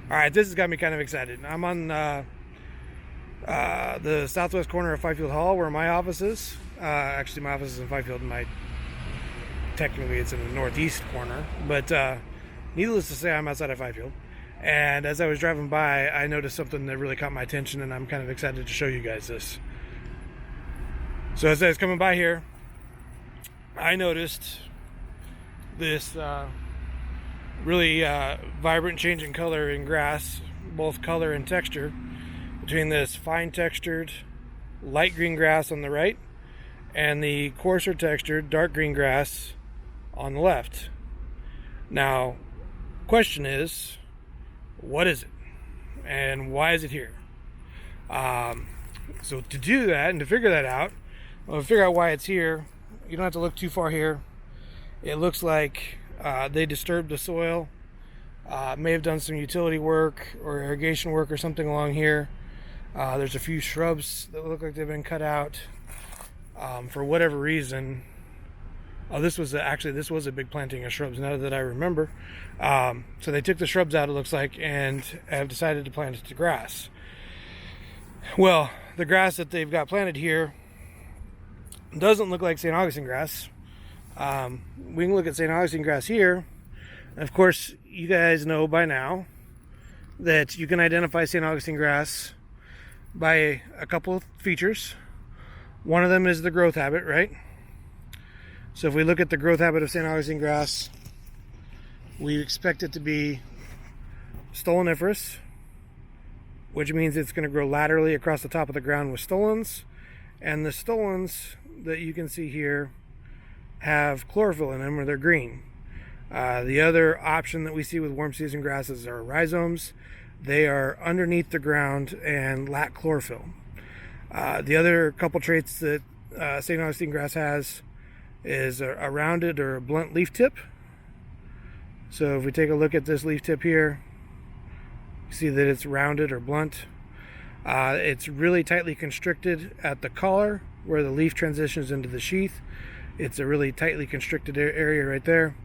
All right, this has got me kind of excited. I'm on the southwest corner of Fifield Hall, where my office is. Actually, my office is in Fifield, and technically it's in the northeast corner. But needless to say, I'm outside of Fifield. And as I was driving by, I noticed something that really caught my attention, and I'm kind of excited to show you guys this. So as I was coming by here, I noticed this really vibrant change in color in grass, both color and texture, between this fine textured light green grass on the right and the coarser textured dark green grass on the left. Now, question is, what is it and why is it here? So to do that and to figure that out, well, to figure out why it's here, you don't have to look too far here. It looks like they disturbed the soil, may have done some utility work or irrigation work or something along here. There's a few shrubs that look like they've been cut out for whatever reason. Oh, this was a big planting of shrubs, now that I remember. So they took the shrubs out, it looks like, and have decided to plant it to grass. Well, the grass that they've got planted here doesn't look like St. Augustine grass. We can look at St. Augustine grass here. Of course, you guys know by now that you can identify St. Augustine grass by a couple of features. One of them is the growth habit, right? So if we look at the growth habit of St. Augustine grass, we expect it to be stoloniferous, which means it's going to grow laterally across the top of the ground with stolons. And the stolons that you can see here have chlorophyll in them, or they're green. The other option that we see with warm season grasses are rhizomes. They are underneath the ground and lack chlorophyll. The other couple traits that St. Augustine grass has is a rounded or a blunt leaf tip. So if we take a look at this leaf tip here, you see that it's rounded or blunt. It's really tightly constricted at the collar where the leaf transitions into the sheath. It's a really tightly constricted area right there.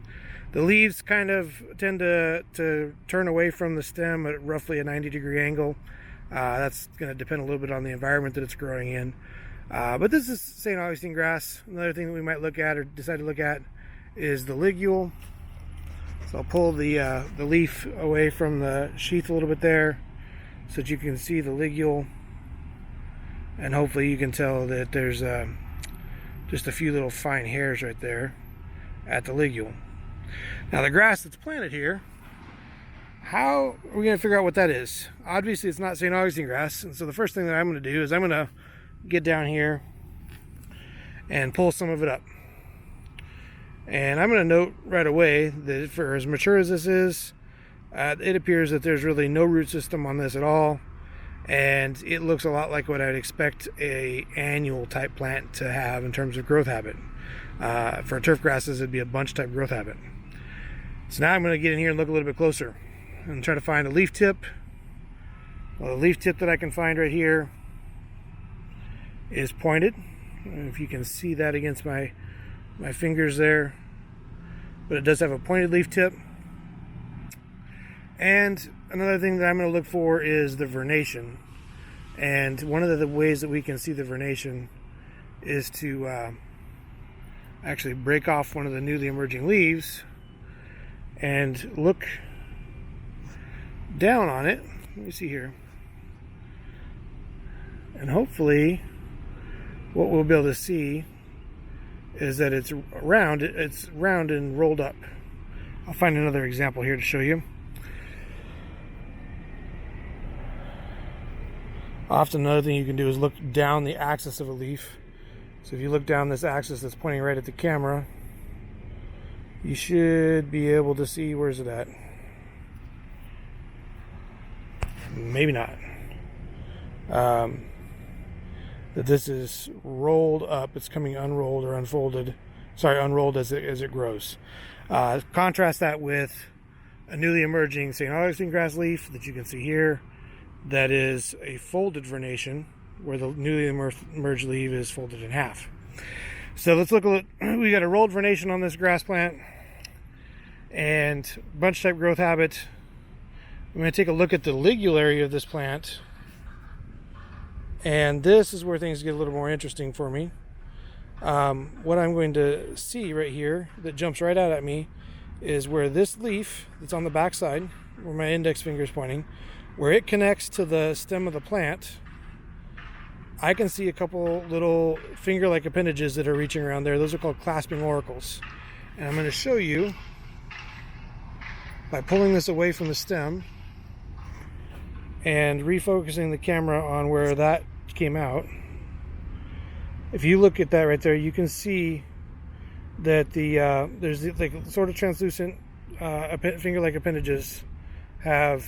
The leaves kind of tend to turn away from the stem at roughly a 90-degree angle. That's going to depend a little bit on the environment that it's growing in. But this is St. Augustine grass. Another thing that we might look at or decide to look at is the ligule. So I'll pull the leaf away from the sheath a little bit there so that you can see the ligule. And hopefully you can tell that there's just a few little fine hairs right there at the ligule. Now the grass that's planted here, how are we going to figure out what that is? Obviously it's not St. Augustine grass, and so the first thing that I'm going to do is I'm going to get down here and pull some of it up. And I'm going to note right away that for as mature as this is, it appears that there's really no root system on this at all, and it looks a lot like what I'd expect a annual type plant to have in terms of growth habit. For turf grasses, it'd be a bunch type growth habit. So now I'm going to get in here and look a little bit closer and try to find a leaf tip. Well, the leaf tip that I can find right here is pointed. I don't know if you can see that against my fingers there, but it does have a pointed leaf tip. And another thing that I'm going to look for is the vernation. And one of the ways that we can see the vernation is to actually break off one of the newly emerging leaves and look down on it. Let me see here. And hopefully what we'll be able to see is that it's round and rolled up. I'll find another example here to show you. Often another thing you can do is look down the axis of a leaf. So if you look down this axis that's pointing right at the camera, you should be able to see, where's it at? Maybe not. That this is rolled up. It's coming unrolled or unfolded. Sorry, unrolled as it grows. Contrast that with a newly emerging St. Augustine grass leaf that you can see here. That is a folded vernation, where the newly emerged leaf is folded in half. So let's look at, we got a rolled vernation on this grass plant and bunch type growth habit. I'm going to take a look at the ligulary of this plant. And this is where things get a little more interesting for me. What I'm going to see right here that jumps right out at me is where this leaf that's on the back side, where my index finger is pointing, where it connects to the stem of the plant, I can see a couple little finger-like appendages that are reaching around there. Those are called clasping auricles. And I'm going to show you by pulling this away from the stem and refocusing the camera on where that came out. If you look at that right there, you can see that there's like sort of translucent finger-like appendages have.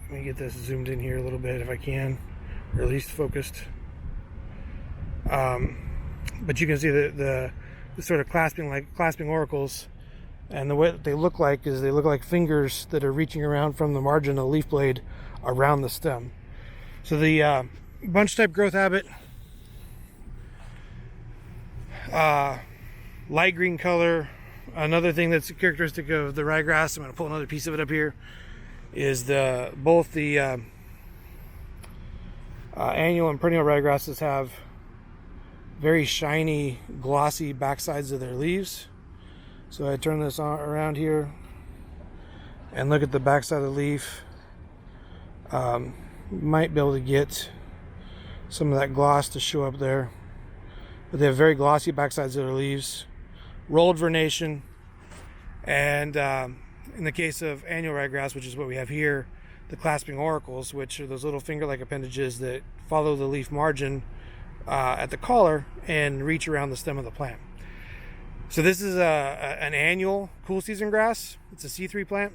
Let me get this zoomed in here a little bit if I can, or at least focused. But you can see the sort of clasping auricles, and the way that they look like is they look like fingers that are reaching around from the margin of the leaf blade around the stem. So the bunch type growth habit, light green color. Another thing that's characteristic of the ryegrass, I'm going to pull another piece of it up here, is both the annual and perennial ryegrasses have very shiny, glossy backsides of their leaves. So I turn this around here and look at the backside of the leaf. Might be able to get some of that gloss to show up there. But they have very glossy backsides of their leaves, rolled vernation, and in the case of annual ryegrass, which is what we have here, the clasping auricles, which are those little finger-like appendages that follow the leaf margin at the collar and reach around the stem of the plant. So this is an annual cool season grass. It's a C3 plant.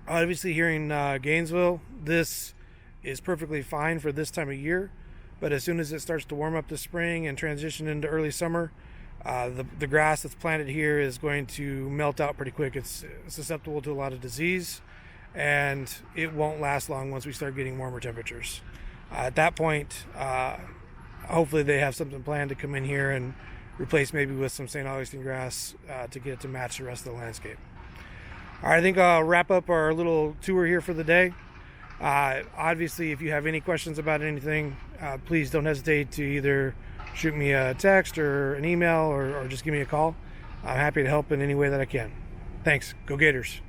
Obviously here in Gainesville, this is perfectly fine for this time of year, but as soon as it starts to warm up this spring and transition into early summer, the grass that's planted here is going to melt out pretty quick. It's susceptible to a lot of disease, and it won't last long once we start getting warmer temperatures. At that point, hopefully they have something planned to come in here and replace maybe with some St. Augustine grass to get it to match the rest of the landscape. All right, I think I'll wrap up our little tour here for the day. Obviously, if you have any questions about anything, please don't hesitate to either shoot me a text or an email or just give me a call. I'm happy to help in any way that I can. Thanks. Go Gators.